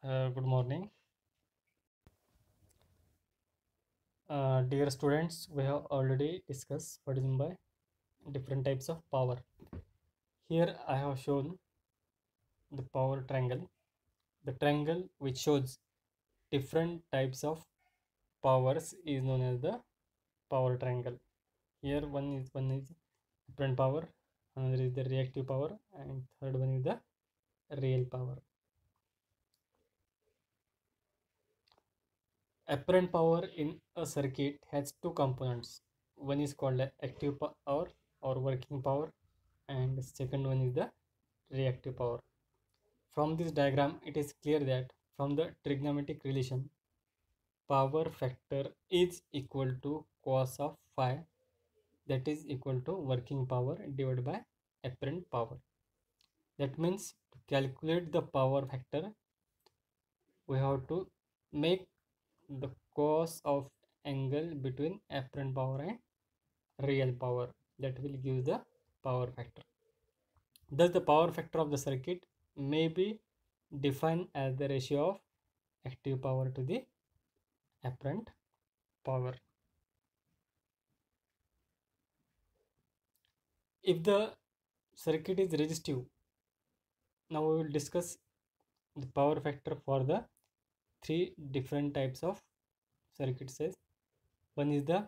Good morning. Dear students, we have already discussed what is meant by different types of power. Here I have shown the power triangle. The triangle which shows different types of powers is known as the power triangle. Here one is apparent power, another is the reactive power, and third one is the real power. Apparent power in a circuit has two components. One is called active power or working power, and the second one is the reactive power. From this diagram, it is clear that from the trigonometric relation, power factor is equal to cos of phi, that is equal to working power divided by apparent power. That means to calculate the power factor, we have to make the cos of angle between apparent power and real power, that will give the power factor. Thus the power factor of the circuit may be defined as the ratio of active power to the apparent power. If the circuit is resistive, now we will discuss the power factor for the three different types of circuit says. One is the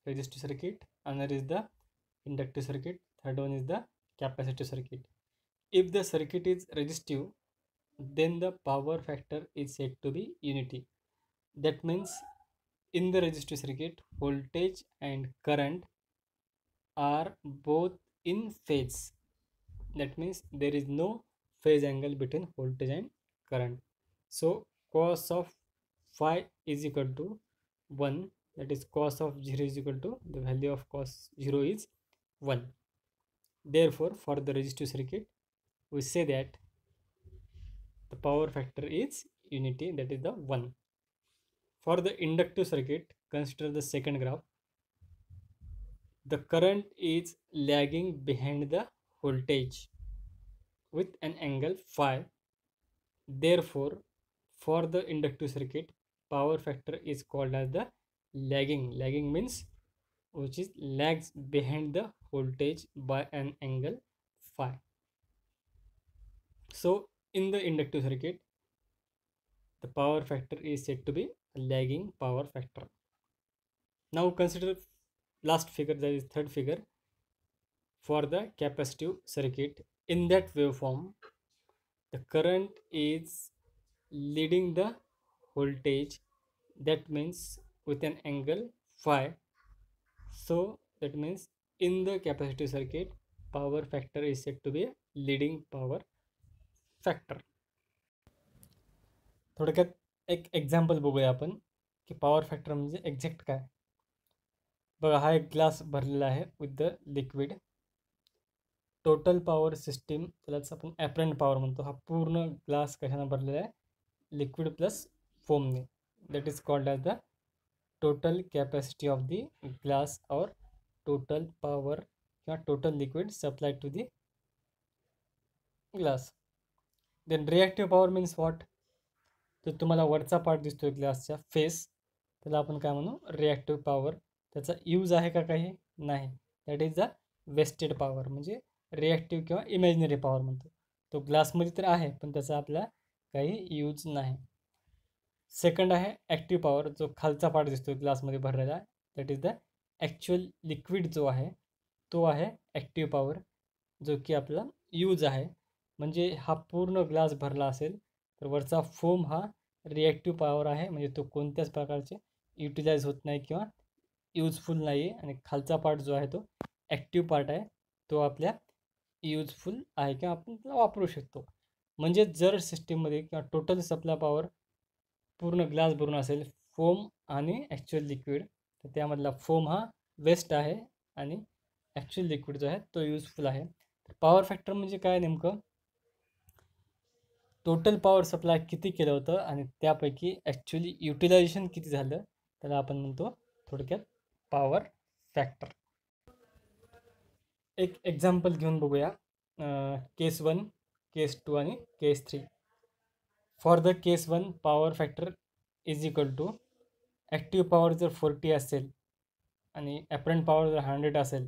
resistive circuit, another is the inductive circuit, third one is the capacitive circuit. If the circuit is resistive, then the power factor is said to be unity. That means in the resistive circuit, voltage and current are both in phase. That means there is no phase angle between voltage and current. So cos of phi is equal to 1, that is cos of 0 is equal to the value of cos 0 is 1. Therefore for the resistive circuit we say that the power factor is unity, that is the 1. For the inductive circuit, consider the second graph. The current is lagging behind the voltage with an angle phi. Therefore, for the inductive circuit, power factor is called as the lagging. Lagging means which is lags behind the voltage by an angle phi. So, in the inductive circuit, the power factor is said to be a lagging power factor. Now consider last figure, that is third figure, for the capacitive circuit. In that waveform, the current is leading the voltage, that means with an angle phi. So that means in the capacitive circuit, power factor is said to be a leading power factor. थोडक्यात एक example बघूया आपण की power factor म्हणजे exact काय. बघा हा एक ग्लास भरलेला आहे with the liquid. Total power system त्यालाच आपण ॲपरंट पॉवर म्हणतो. हा पूर्ण ग्लास कशाने भरलेला आहे, लिक्विड प्लस फोमने. That is called as the total capacity of the glass or total power किंवा total liquid supply to the glass. Then reactive power means what, जो तुम्हाला वरचा पार्ट दिसतोय ग्लासच्या फेस, त्याला आपण काय म्हणू, रिॲक्टिव्ह पॉवर. त्याचा यूज आहे का काही, नाही. That is the wasted power, म्हणजे रिॲक्टिव्ह किंवा इमॅजिनरी पॉवर म्हणतो. तो ग्लासमध्ये तर आहे पण त्याचा आपला काही यूज नाही. सेकंड आहे ॲक्टिव्ह पॉवर, जो खालचा पार्ट दिसतोय ग्लासमध्ये भरलेला, that is the actual liquid जो आहे तो आहे ॲक्टिव्ह पॉवर, जो की आपला यूज आहे. म्हणजे हा पूर्ण ग्लास भरला असेल तर वरचा फोम हा रिॲक्टिव्ह पॉवर आहे, म्हणजे तो कोणत्याच प्रकारचे युटिलाइज होत नाही किंवा यूजफुल नाही आहे. आणि खालचा पार्ट जो आहे तो ॲक्टिव्ह पार्ट आहे, तो आपल्या यूजफुल आहे किंवा आपण त्याला वापरू शकतो. म्हणजे जर सिस्टीममध्ये किंवा टोटल सप्लाय पॉवर पूर्ण ग्लास भरून असेल फोम आणि ॲक्च्युअल लिक्विड, तर त्यामधला फोम हा वेस्ट आहे आणि ॲक्च्युअल लिक्विड जो आहे तो यूजफुल आहे. पॉवर फॅक्टर म्हणजे काय नेमकं, टोटल पॉवर सप्लाय किती केलं होतं आणि त्यापैकी ॲक्च्युअली युटिलायझेशन किती झालं, त्याला आपण म्हणतो थोडक्यात पॉवर फॅक्टर. एक एक्झाम्पल घेऊन बघूया, केस 1, केस 2 आणि case 3. For the case 1 power factor is equal to active power जर 40 असेल आणि ॲपरंट पॉवर जर 100 असेल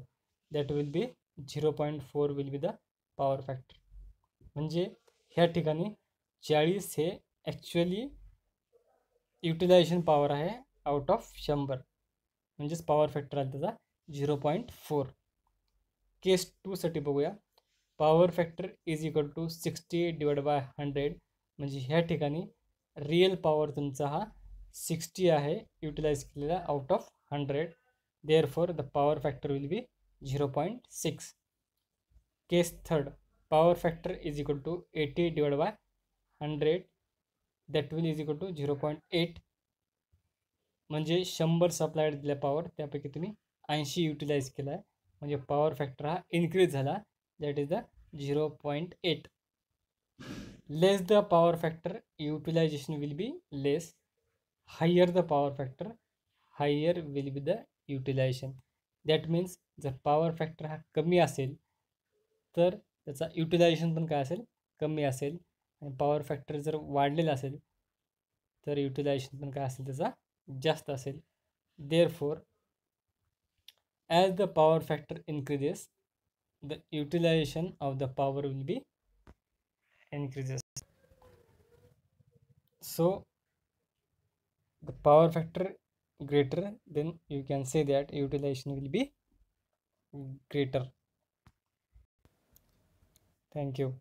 that will be 0.4 will be the power factor. म्हणजे ह्या ठिकाणी 40 हे ॲक्च्युअली युटिलायझेशन पॉवर आहे आउट ऑफ 100, म्हणजेच पॉवर फॅक्टर आला त्याचा 0.4. केस 2साठी बघूया. Power factor is equal to 60 divide by 100, म्हणजे ह्या ठिकाणी रिअल पॉवर तुमचा हा 60 आहे युटिलाइज केलेला out of 100. Therefore the power factor will be 0.6. Case 3, power factor is equal to 80 divide by 100, that will is equal to 0.8. म्हणजे 100 सप्लायड दिल्या power त्यापैकी तुम्ही 80 युटिलाइज केला आहे, म्हणजे पॉवर फॅक्टर हा इन्क्रीज झाला, that is the 0.8. Less the power factor utilization will be less. Higher the power factor higher will be the utilization. That means जर पॉवर फॅक्टर हा कमी असेल तर त्याचा युटिलायझेशन पण काय असेल, कमी असेल. आणि पॉवर फॅक्टर जर वाढलेला असेल तर युटिलायझेशन पण काय असेल त्याचा जास्त असेल. Therefore as the power factor increases the utilization of the power will be increases. So the power factor greater, then you can say that utilization will be greater. Thank you.